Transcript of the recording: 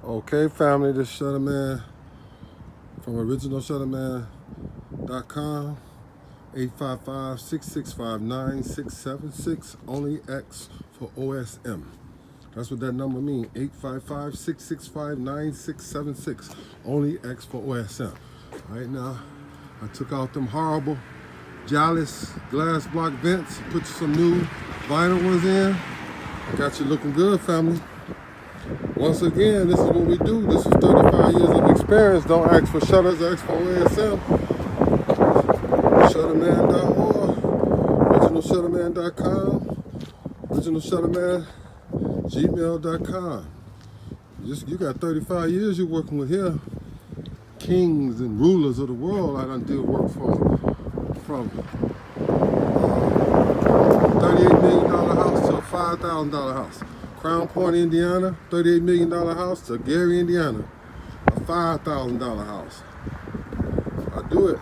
Okay, family, this Shutter Man from originalshutterman.com. 855-665-9676. Only X for OSM. That's what that number means. 855-665-9676. Only X for OSM. Right now, I took out them horrible Jalice glass block vents, put some new vinyl ones in. Got you looking good, family. Once again, this is what we do. This is 35 years of experience. Don't ask for shutters, ask for OSM. Shutterman.org, originalshutterman.com, originalshutterman@gmail.com. You got 35 years you're working with here. Kings and rulers of the world I done did work for. From $38 million house to a $5,000 house. Crown Point, Indiana, $38 million house to Gary, Indiana, a $5,000 house. I do it.